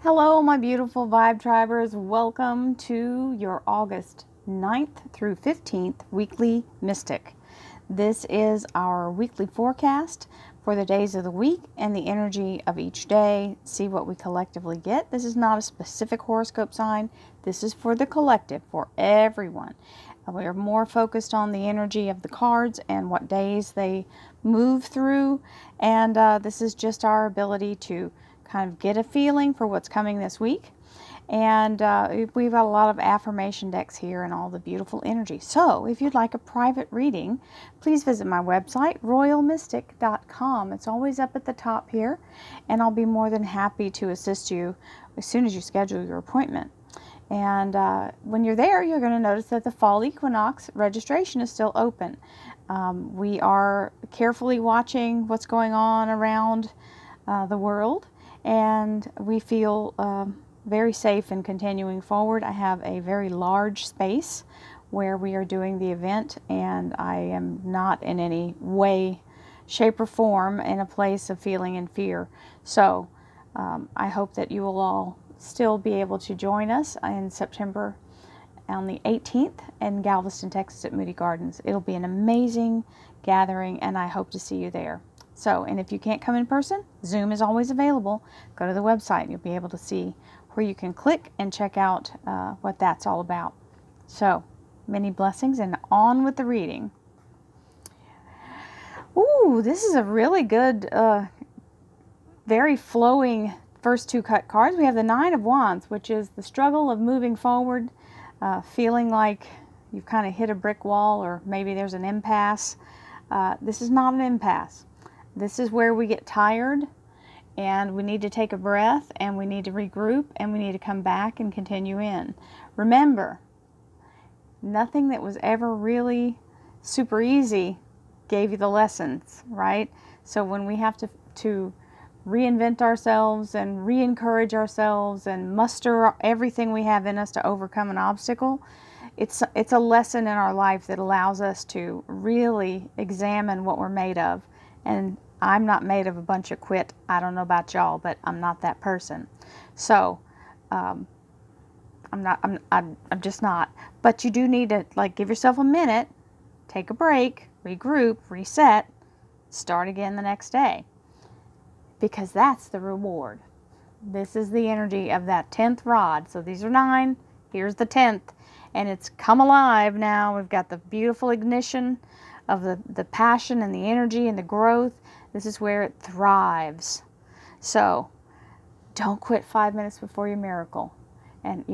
Hello, my beautiful Vibe Tribers. Welcome to your August 9th through 15th weekly Mystic. This is our weekly forecast for the days of the week and the energy of each day. See what we collectively get. This is not a specific horoscope sign. This is for the collective, for everyone. We are more focused on the energy of the cards and what days they move through. And this is just our ability to kind of get a feeling for what's coming this week. And we've got a lot of affirmation decks here and all the beautiful energy. So if you'd like a private reading, please visit my website, royalmystic.com. It's always up at the top here, and I'll be more than happy to assist you as soon as you schedule your appointment. And when you're there, you're going to notice that the fall equinox registration is still open. We are carefully watching what's going on around the world, and we feel very safe in continuing forward. I have a very large space where we are doing the event, and I am not in any way, shape, or form in a place of feeling in fear. So I hope that you will all still be able to join us in September on the 18th in Galveston, Texas at Moody Gardens. It'll be an amazing gathering, and I hope to see you there. So, and if you can't come in person, Zoom is always available. Go to the website and you'll be able to see where you can click and check out what that's all about. So, many blessings, and on with the reading. Ooh, this is a really good, very flowing first two cut cards. We have the Nine of Wands, which is the struggle of moving forward, feeling like you've kind of hit a brick wall, or maybe there's an impasse. This is not an impasse. This is where we get tired and we need to take a breath and we need to regroup and we need to come back and continue in. Remember, nothing that was ever really super easy gave you the lessons, right? So when we have to reinvent ourselves and re-encourage ourselves and muster everything we have in us to overcome an obstacle, it's a lesson in our life that allows us to really examine what we're made of. And I'm not made of a bunch of quit. I don't know about y'all, but I'm not that person. So I'm just not. But you do need to give yourself a minute, take a break, regroup, reset, start again the next day. Because that's the reward. This is the energy of that 10th rod. So these are 9. Here's the 10th. And it's come alive now. We've got the beautiful ignition of the passion and the energy and the growth. This is where it thrives. So don't quit 5 minutes before your miracle. And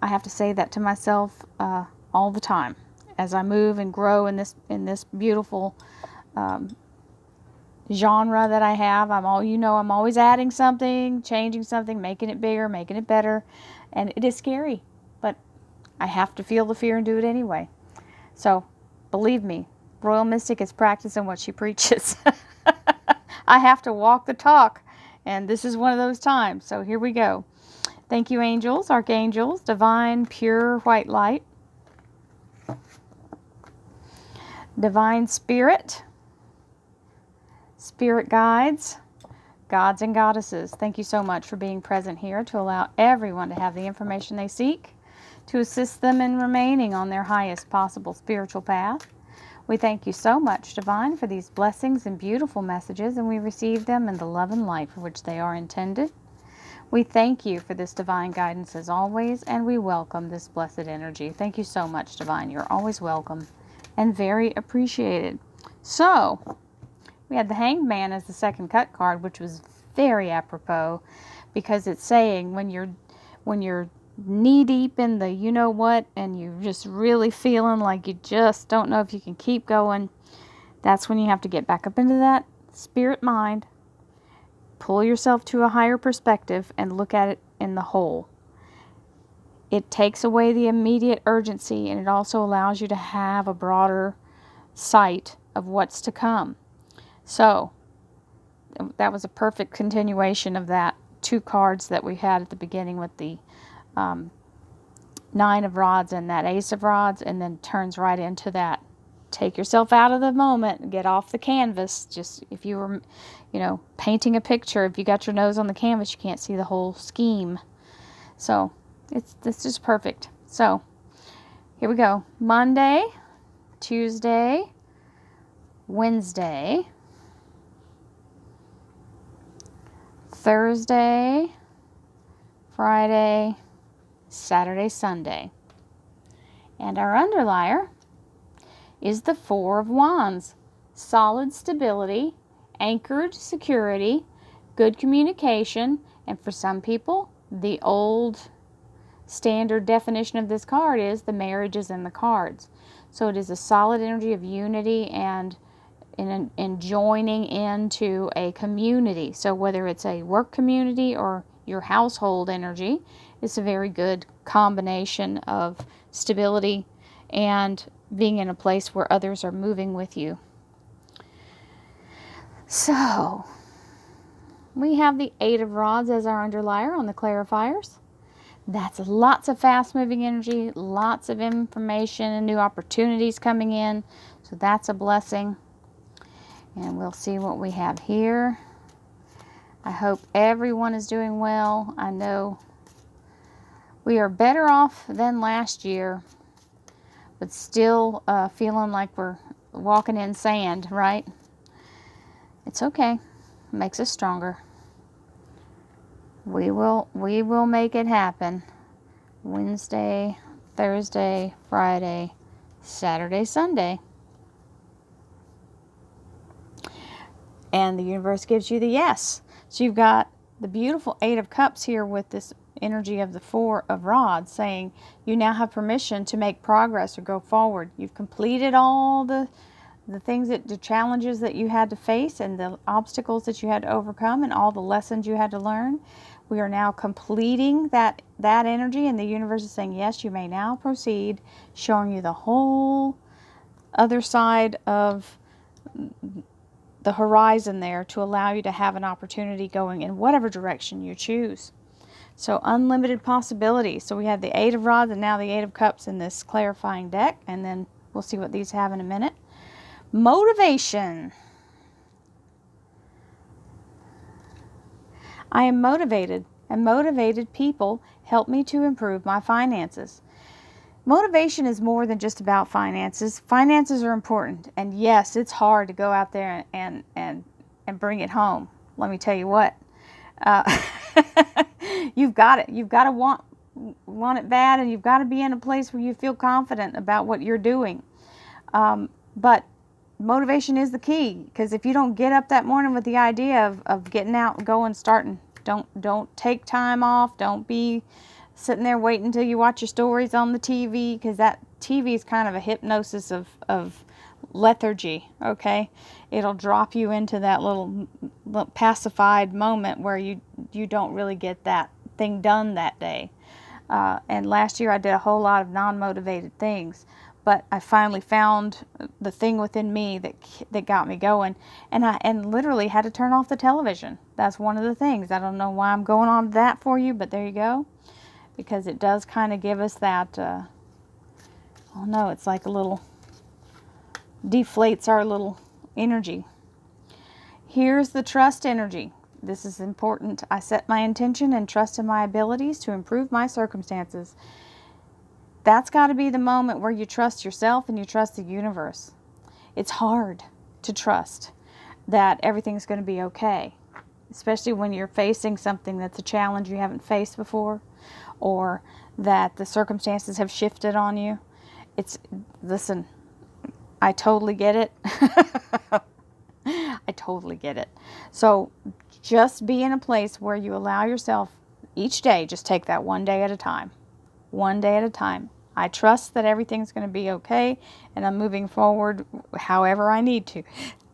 I have to say that to myself all the time as I move and grow in this beautiful genre that I have. I'm always adding something, changing something, making it bigger, making it better. And it is scary, but I have to feel the fear and do it anyway. So believe me, Royal Mystic is practicing what she preaches. I have to walk the talk, and this is one of those times. So here we go. Thank you, angels, archangels, divine, pure white light, divine spirit, spirit guides, gods and goddesses. Thank you so much for being present here to allow everyone to have the information they seek, to assist them in remaining on their highest possible spiritual path. We thank you so much, Divine, for these blessings and beautiful messages, and we receive them in the love and light for which they are intended. We thank you for this divine guidance as always, and we welcome this blessed energy. Thank you so much, Divine. You're always welcome and very appreciated. So, we had the Hanged Man as the second cut card, which was very apropos, because it's saying when you're knee deep in the you-know-what, and you're just really feeling like you just don't know if you can keep going, that's when you have to get back up into that spirit mind, pull yourself to a higher perspective, and look at it in the whole. It takes away the immediate urgency, and it also allows you to have a broader sight of what's to come. So that was a perfect continuation of that 2 cards that we had at the beginning with the 9 of rods and that Ace of rods, and then turns right into that. Take yourself out of the moment, get off the canvas. Just if you were, painting a picture, if you got your nose on the canvas, you can't see the whole scheme. So this is perfect. So here we go. Monday, Tuesday, Wednesday, Thursday, Friday, Saturday, Sunday. And our underlier is the Four of Wands. Solid stability, anchored security, good communication, and for some people, the old standard definition of this card is the marriage is in the cards. So it is a solid energy of unity and in joining into a community. So whether it's a work community or your household energy, it's a very good combination of stability and being in a place where others are moving with you. So we have the Eight of Rods as our underlier on the clarifiers. That's lots of fast-moving energy, lots of information and new opportunities coming in. So that's a blessing. And we'll see what we have here. I hope everyone is doing well. I know we are better off than last year, but still feeling like we're walking in sand, right? It's okay. It makes us stronger. We will make it happen. Wednesday, Thursday, Friday, Saturday, Sunday. And the universe gives you the yes. So you've got the beautiful Eight of Cups here with this energy of the Four of Rods saying you now have permission to make progress or go forward. You've completed all the things the challenges that you had to face and the obstacles that you had to overcome and all the lessons you had to learn. We are now completing that energy, and the universe is saying, yes, you may now proceed, showing you the whole other side of the horizon there to allow you to have an opportunity going in whatever direction you choose. So unlimited possibilities. So we have the Eight of Rods and now the Eight of Cups in this clarifying deck, and then we'll see what these have in a minute. Motivation. I am motivated, and motivated people help me to improve my finances. Motivation is more than just about finances. Finances are important, and yes, it's hard to go out there and bring it home. Let me tell you what. You've got it. You've got to want it bad, and you've got to be in a place where you feel confident about what you're doing. But motivation is the key, because if you don't get up that morning with the idea of getting out and going, starting, don't take time off. Don't be sitting there waiting until you watch your stories on the TV, because that TV is kind of a hypnosis of lethargy, okay? It'll drop you into that little pacified moment where you don't really get that thing done that day. And last year I did a whole lot of non-motivated things, but I finally found the thing within me that got me going, and literally had to turn off the television. That's one of the things. I don't know why I'm going on to that for you, but there you go. Because it does kind of give us that, oh no, it's like a little, deflates our little energy. Here's the trust energy. This is important. I set my intention and trust in my abilities to improve my circumstances. That's got to be the moment where you trust yourself and you trust the universe. It's hard to trust that everything's going to be okay, especially when you're facing something that's a challenge you haven't faced before, or that the circumstances have shifted on you. Listen, I totally get it. I totally get it. So just be in a place where you allow yourself each day, just take that one day at a time. One day at a time. I trust that everything's going to be okay, and I'm moving forward however I need to.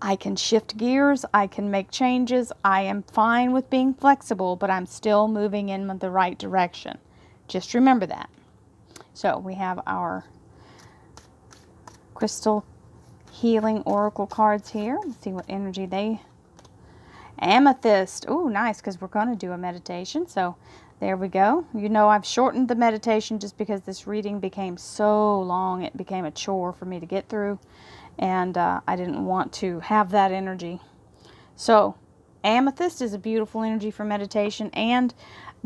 I can shift gears. I can make changes. I am fine with being flexible, but I'm still moving in the right direction. Just remember that. So we have our crystal healing oracle cards here. Let's see what energy they... Amethyst. Oh, nice, because we're going to do a meditation. So there we go. You know, I've shortened the meditation just because this reading became so long. It became a chore for me to get through, and I didn't want to have that energy. So amethyst is a beautiful energy for meditation, and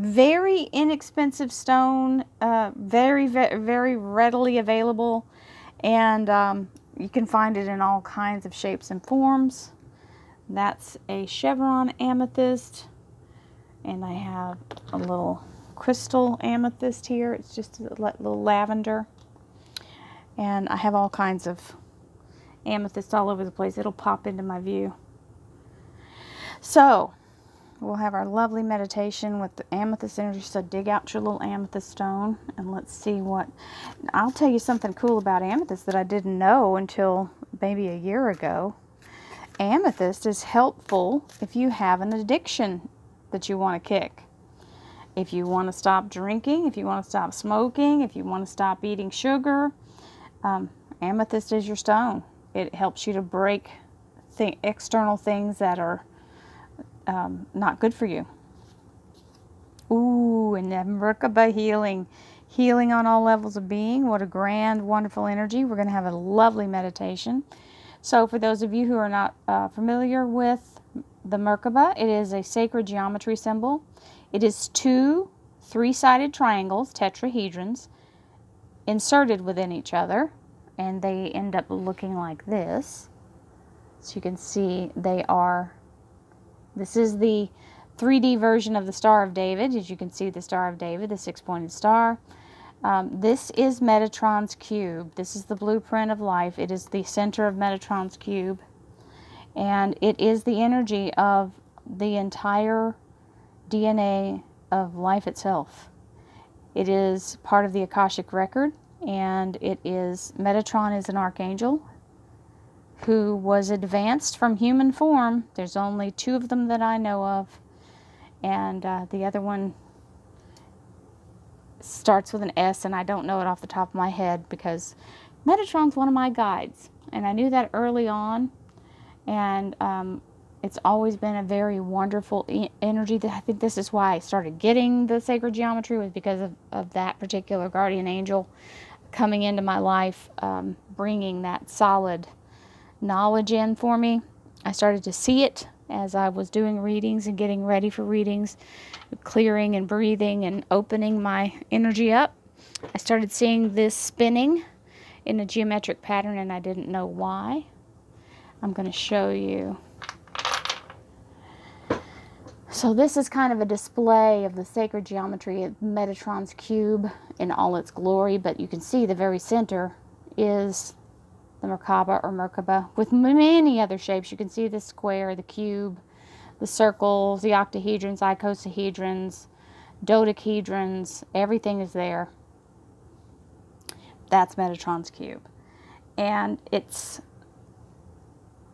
Very inexpensive stone, very, very readily available, and you can find it in all kinds of shapes and forms. That's a chevron amethyst, and I have a little crystal amethyst here. It's just a little lavender, and I have all kinds of amethyst all over the place. It'll pop into my view. So we'll have our lovely meditation with the amethyst energy. So dig out your little amethyst stone and let's see what... I'll tell you something cool about amethyst that I didn't know until maybe a year ago. Amethyst is helpful if you have an addiction that you want to kick. If you want to stop drinking, if you want to stop smoking, if you want to stop eating sugar, amethyst is your stone. It helps you to break external things that are not good for you. Ooh, and then Merkaba healing. Healing on all levels of being. What a grand, wonderful energy. We're going to have a lovely meditation. So for those of you who are not familiar with the Merkaba, it is a sacred geometry symbol. It is two three-sided triangles, tetrahedrons, inserted within each other, and they end up looking like this. So you can see they are... This is the 3D version of the Star of David. As you can see, the Star of David, the six-pointed star. This is Metatron's cube. This is the blueprint of life. It is the center of Metatron's cube. And it is the energy of the entire DNA of life itself. It is part of the Akashic record. And it is... Metatron is an archangel who was advanced from human form. There's only two of them that I know of. And the other one starts with an S, and I don't know it off the top of my head because Metatron's one of my guides. And I knew that early on. And it's always been a very wonderful energy. I think this is why I started getting the sacred geometry, was because of that particular guardian angel coming into my life, bringing that solid knowledge in for me. I started to see it as I was doing readings and getting ready for readings, clearing and breathing and opening my energy up. I started seeing this spinning in a geometric pattern, and I didn't know why. I'm going to show you. So this is kind of a display of the sacred geometry of Metatron's cube in all its glory, but you can see the very center is the Merkaba or Merkaba, with many other shapes. You can see the square, the cube, the circles, the octahedrons, icosahedrons, dodecahedrons. Everything is there. That's Metatron's cube. And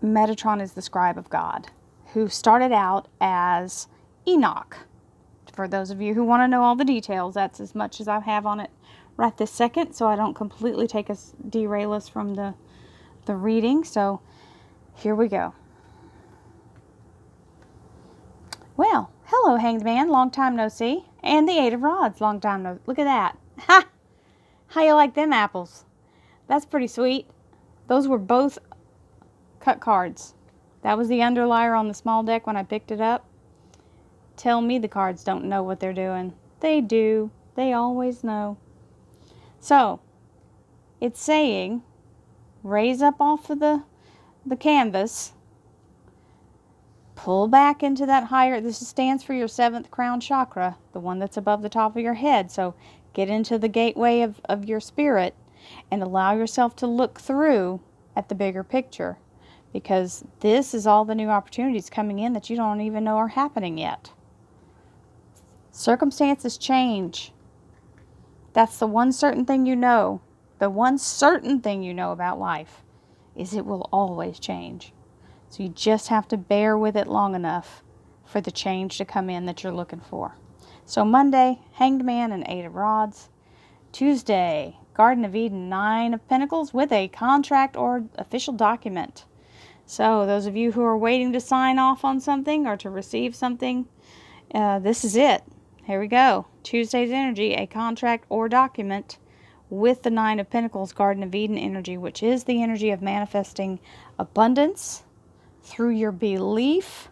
Metatron is the scribe of God, who started out as Enoch. For those of you who want to know all the details, that's as much as I have on it right this second, so I don't completely derail us from the reading. So here we go. Well, hello, Hanged Man, long time no see, and the Eight of Rods, long time no... Look at that. Ha! How you like them apples? That's pretty sweet. Those were both cut cards. That was the underlier on the small deck when I picked it up. Tell me the cards don't know what they're doing. They do. They always know. So, it's saying, raise up off of the canvas, pull back into that higher... This stands for your 7th crown chakra, the one that's above the top of your head. So, get into the gateway of your spirit and allow yourself to look through at the bigger picture. Because this is all the new opportunities coming in that you don't even know are happening yet. Circumstances change. That's the one certain thing you know. The one certain thing you know about life is it will always change. So you just have to bear with it long enough for the change to come in that you're looking for. So Monday, Hanged Man and 8 of Rods. Tuesday, Garden of Eden, 9 of Pentacles with a contract or official document. So those of you who are waiting to sign off on something or to receive something, this is it. Here we go. Tuesday's energy, a contract or document with the 9 of Pentacles, Garden of Eden energy, which is the energy of manifesting abundance through your belief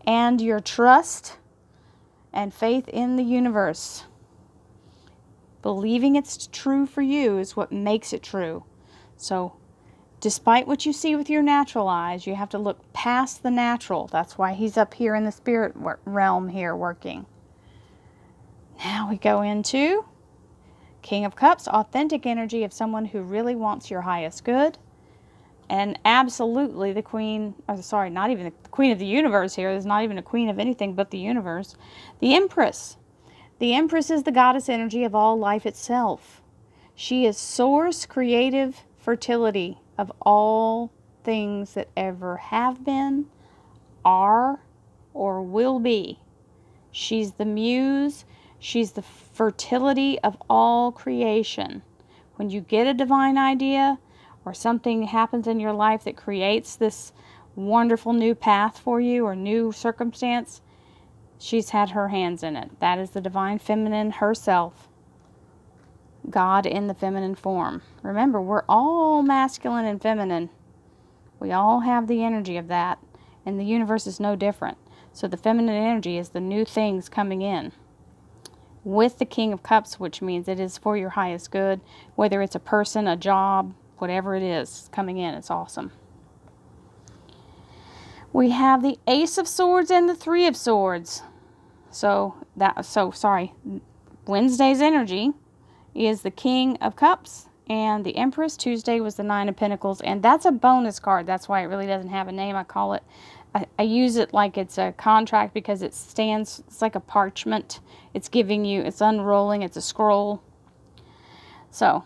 and your trust and faith in the universe. Believing it's true for you is what makes it true. So, despite what you see with your natural eyes, you have to look past the natural. That's why he's up here in the spirit realm here working. Now we go into King of Cups, authentic energy of someone who really wants your highest good. And absolutely the queen, not even the queen of the universe here. There's not even a queen of anything but the universe. The Empress. The Empress is the goddess energy of all life itself. She is source, creative fertility of all things that ever have been, are, or will be. She's the muse. She's the fertility of all creation. When you get a divine idea, or something happens in your life that creates this wonderful new path for you or new circumstance, she's had her hands in it. That is the divine feminine herself. God in the feminine form. Remember, we're all masculine and feminine. We all have the energy of that. And the universe is no different. So the feminine energy is the new things coming in. With the King of Cups, which means it is for your highest good. Whether it's a person, a job, whatever it is coming in, it's awesome. We have the Ace of Swords and the Three of Swords. Wednesday's energy is the King of Cups and the Empress. Tuesday was the Nine of Pentacles, and that's a bonus card. That's why it really doesn't have a name. I use it like it's a contract because it's like a parchment. It's unrolling, it's a scroll. So,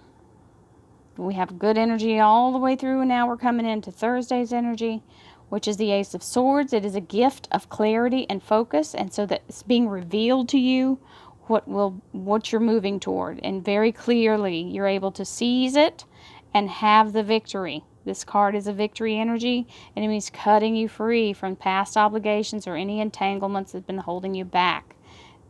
we have good energy all the way through, and now we're coming into Thursday's energy, which is the Ace of Swords. It is a gift of clarity and focus, and so that it's being revealed to you what you're moving toward, and very clearly you're able to seize it and have the victory. This card is a victory energy, and it means cutting you free from past obligations or any entanglements that have been holding you back.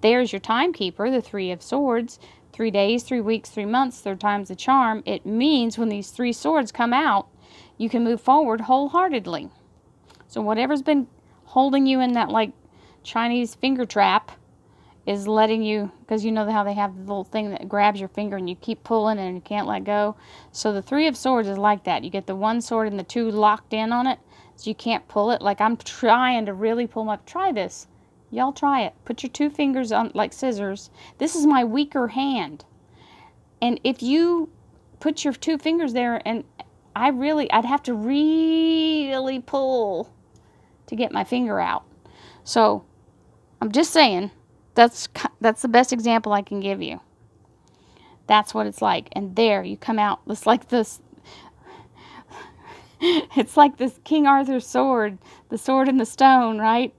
There's your timekeeper, the Three of Swords. 3 days, 3 weeks, 3 months, 3 times the charm. It means when these 3 swords come out, you can move forward wholeheartedly. So whatever's been holding you in that like Chinese finger trap is letting you, because you know how they have the little thing that grabs your finger and you keep pulling and you can't let go. So the Three of Swords is like that. You get the 1 sword and the 2 locked in on it, so you can't pull it. Like I'm trying to really pull my, try this. Y'all try it. Put your 2 fingers on like scissors. This is my weaker hand. And if you put your 2 fingers there, and I'd have to really pull to get my finger out. So I'm just saying, that's the best example I can give you. That's what it's like. And there you come out. It's like this. It's like this King Arthur's sword, the sword in the stone, right?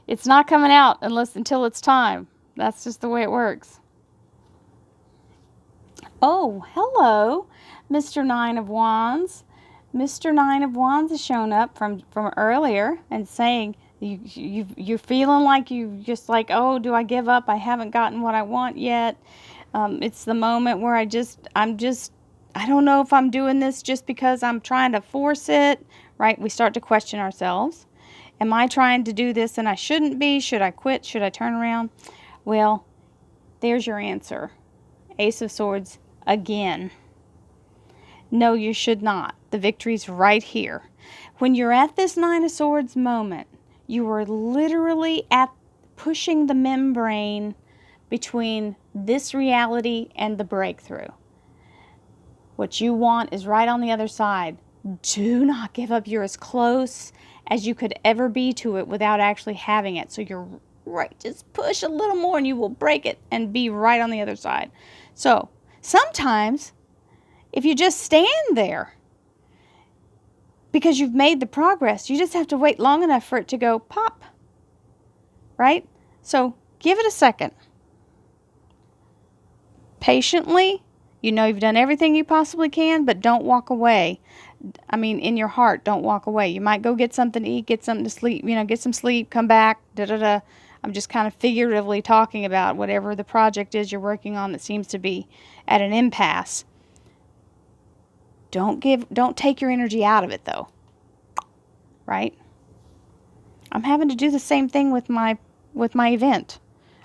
It's not coming out until it's time. That's just the way it works. Oh, hello, Mr. Nine of Wands. Mr. Nine of Wands has shown up from earlier and saying you're feeling like you just like, oh, do I give up? I haven't gotten what I want yet. It's the moment where I don't know if I'm doing this just because I'm trying to force it, right? We start to question ourselves. Am I trying to do this and I shouldn't be? Should I quit? Should I turn around? Well, there's your answer. Ace of Swords again. No, you should not. The victory's right here. When you're at this Nine of Swords moment, you are literally at pushing the membrane between this reality and the breakthrough. What you want is right on the other side. Do not give up. You're as close as you could ever be to it without actually having it. So you're right. Just push a little more and you will break it and be right on the other side. So sometimes if you just stand there because you've made the progress, you just have to wait long enough for it to go pop. Right? So give it a second. Patiently. You know you've done everything you possibly can, but don't walk away. I mean, in your heart, don't walk away. You might go get something to eat, get something to sleep, get some sleep, come back, da-da-da. I'm just kind of figuratively talking about whatever the project is you're working on that seems to be at an impasse. Don't take your energy out of it, though. Right? I'm having to do the same thing with my event.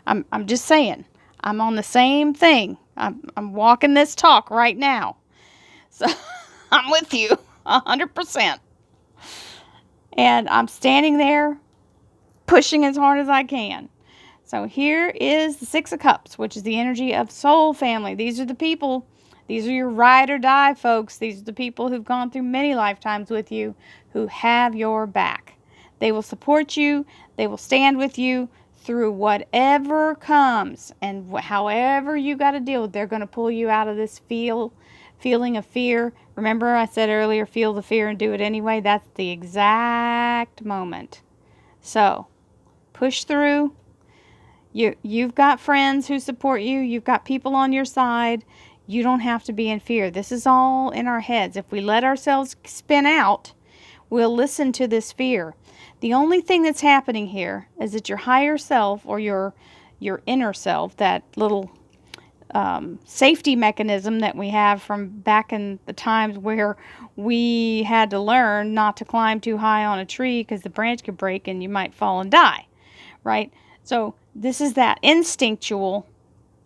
I'm just saying. I'm on the same thing. I'm walking this talk right now. So I'm with you 100%. And I'm standing there pushing as hard as I can. So here is the Six of Cups, which is the energy of soul family. These are the people, these are your ride or die folks. These are the people who've gone through many lifetimes with you, who have your back. They will support you. They will stand with you through whatever comes, and however you got to deal with. They're going to pull you out of this feeling of fear. Remember I said earlier, feel the fear and do it anyway. That's the exact moment. So push through. You've got friends who support you. You've got people on your side. You don't have to be in fear. This is all in our heads. If we let ourselves spin out, we'll listen to this fear. The only thing that's happening here is that your higher self, or your inner self, that little safety mechanism that we have from back in the times where we had to learn not to climb too high on a tree because the branch could break and you might fall and die, right? So this is that instinctual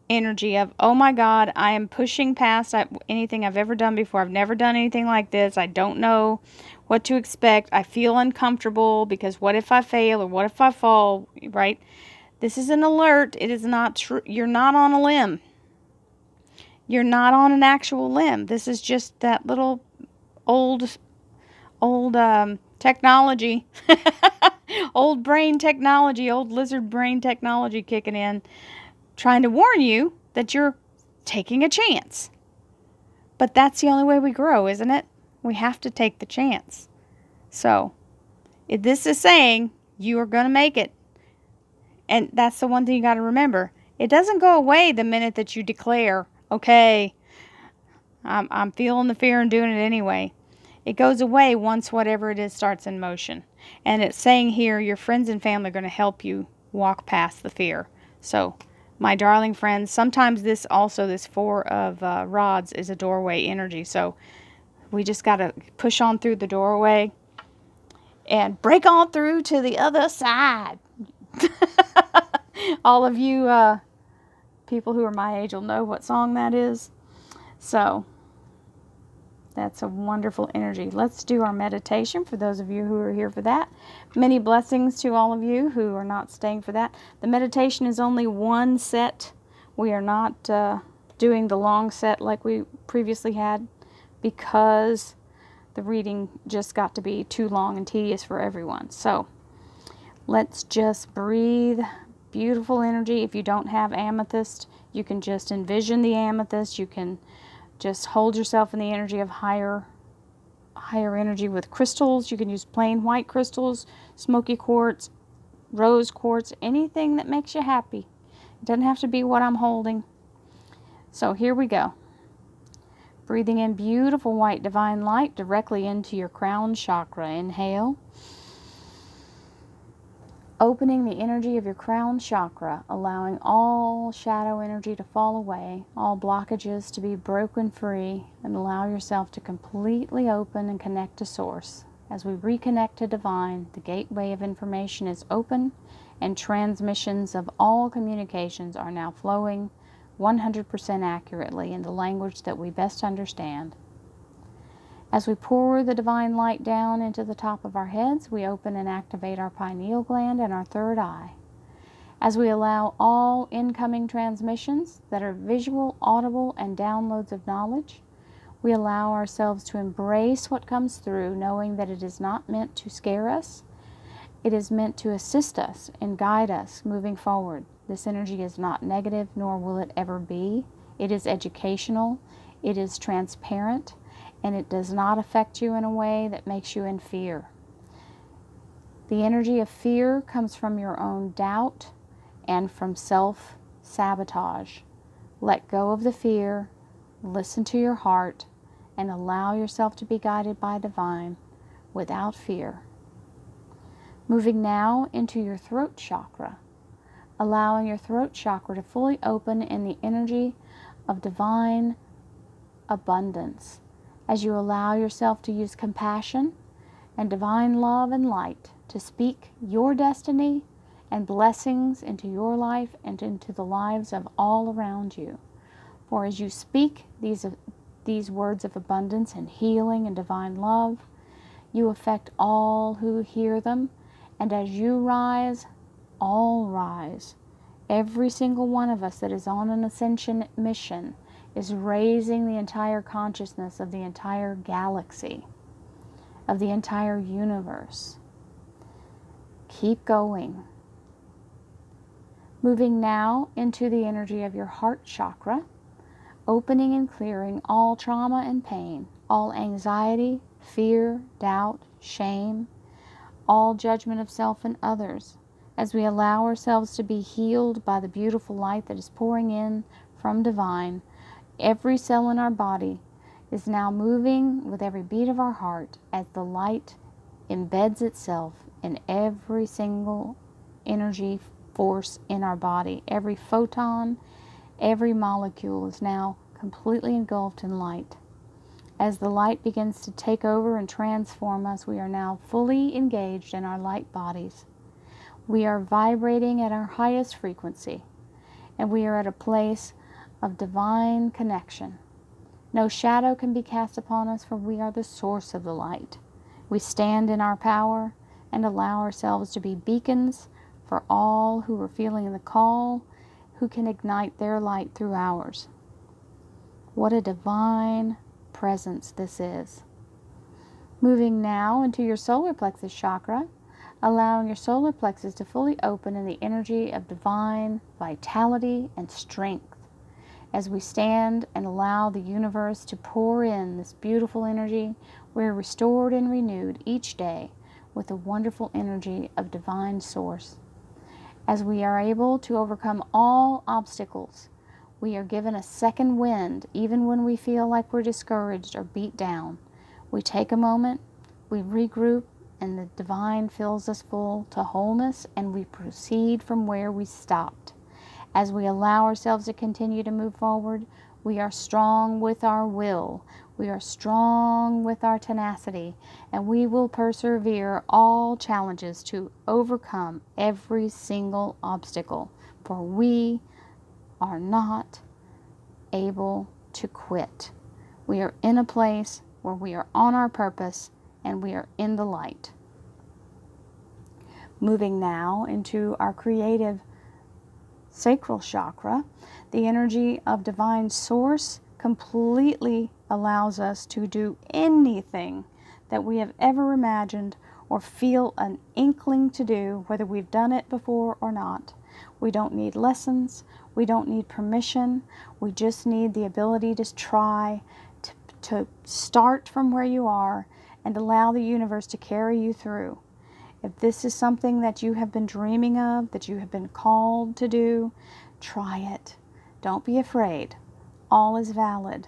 energy of, oh my God, I am pushing past anything I've ever done before. I've never done anything like this. I don't know what to expect. I feel uncomfortable because what if I fail, or what if I fall, right? This is an alert. It is not true. You're not on a limb. You're not on an actual limb. This is just that little old technology, old brain technology, old lizard brain technology kicking in, trying to warn you that you're taking a chance. But that's the only way we grow, isn't it? We have to take the chance. So this is saying you are going to make it. And that's the one thing you got to remember. It doesn't go away the minute that you declare, okay, I'm feeling the fear and doing it anyway. It goes away once whatever it is starts in motion. And it's saying here your friends and family are going to help you walk past the fear. So, my darling friends, sometimes this Four of Rods is a doorway energy. So we just got to push on through the doorway and break on through to the other side. All of you people who are my age will know what song that is. So that's a wonderful energy. Let's do our meditation for those of you who are here for that. Many blessings to all of you who are not staying for that. The meditation is only one set. We are not doing the long set like we previously had, because the reading just got to be too long and tedious for everyone. So let's just breathe beautiful energy. If you don't have amethyst, you can just envision the amethyst. You can just hold yourself in the energy of higher energy with crystals. You can use plain white crystals, smoky quartz, rose quartz, anything that makes you happy. It doesn't have to be what I'm holding. So here we go. Breathing in beautiful white divine light directly into your crown chakra. Inhale. Opening the energy of your crown chakra, allowing all shadow energy to fall away, all blockages to be broken free, and allow yourself to completely open and connect to Source. As we reconnect to Divine, the gateway of information is open, and transmissions of all communications are now flowing 100% accurately in the language that we best understand. As we pour the divine light down into the top of our heads, we open and activate our pineal gland and our third eye. As we allow all incoming transmissions that are visual, audible, and downloads of knowledge, we allow ourselves to embrace what comes through, knowing that it is not meant to scare us. It is meant to assist us and guide us moving forward. This energy is not negative, nor will it ever be. It is educational, it is transparent, and it does not affect you in a way that makes you in fear. The energy of fear comes from your own doubt and from self-sabotage. Let go of the fear, listen to your heart, and allow yourself to be guided by Divine without fear. Moving now into your throat chakra, allowing your throat chakra to fully open in the energy of divine abundance, as you allow yourself to use compassion and divine love and light to speak your destiny and blessings into your life and into the lives of all around you. For as you speak these words of abundance and healing and divine love, you affect all who hear them, and as you rise, all rise. Every single one of us that is on an ascension mission is raising the entire consciousness of the entire galaxy, of the entire universe. Keep going. Moving now into the energy of your heart chakra, opening and clearing all trauma and pain, all anxiety, fear, doubt, shame, all judgment of self and others, as we allow ourselves to be healed by the beautiful light that is pouring in from divine. Every cell in our body is now moving with every beat of our heart as the light embeds itself in every single energy force in our body. Every photon, every molecule is now completely engulfed in light. As the light begins to take over and transform us, we are now fully engaged in our light bodies. We are vibrating at our highest frequency, and we are at a place of divine connection. No shadow can be cast upon us, for we are the source of the light. We stand in our power and allow ourselves to be beacons for all who are feeling the call, who can ignite their light through ours. What a divine presence this is. Moving now into your solar plexus chakra, allowing your solar plexus to fully open in the energy of divine vitality and strength. As we stand and allow the universe to pour in this beautiful energy, we're restored and renewed each day with the wonderful energy of divine source. As we are able to overcome all obstacles, we are given a second wind even when we feel like we're discouraged or beat down. We take a moment, we regroup, and the divine fills us full to wholeness, and we proceed from where we stopped. As we allow ourselves to continue to move forward, we are strong with our will, we are strong with our tenacity, and we will persevere all challenges to overcome every single obstacle, for we are not able to quit. We are in a place where we are on our purpose and we are in the light. Moving now into our creative sacral chakra, the energy of divine source completely allows us to do anything that we have ever imagined or feel an inkling to do, whether we've done it before or not. We don't need lessons. We don't need permission. We just need the ability to try, to start from where you are and allow the universe to carry you through. If this is something that you have been dreaming of, that you have been called to do, try it. Don't be afraid. All is valid.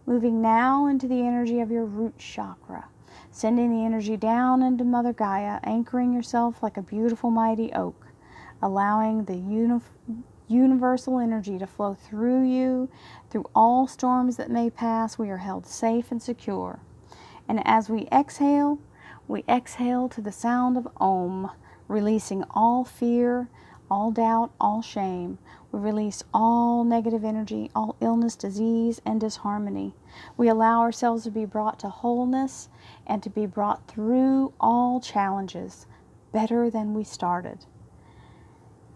Moving now into the energy of your root chakra, sending the energy down into Mother Gaia, anchoring yourself like a beautiful mighty oak, allowing the universal energy to flow through you. Through all storms that may pass, we are held safe and secure. And as we exhale to the sound of Om, releasing all fear, all doubt, all shame. We release all negative energy, all illness, disease, and disharmony. We allow ourselves to be brought to wholeness and to be brought through all challenges better than we started.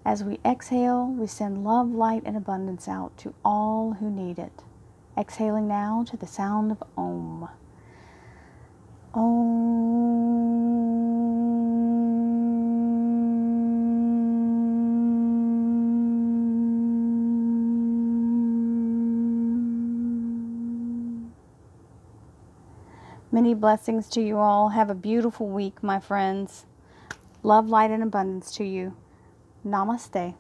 As we exhale, we send love, light, and abundance out to all who need it. Exhaling now to the sound of Om. Many blessings to you all. Have a beautiful week, my friends. Love, light, and abundance to you. Namaste.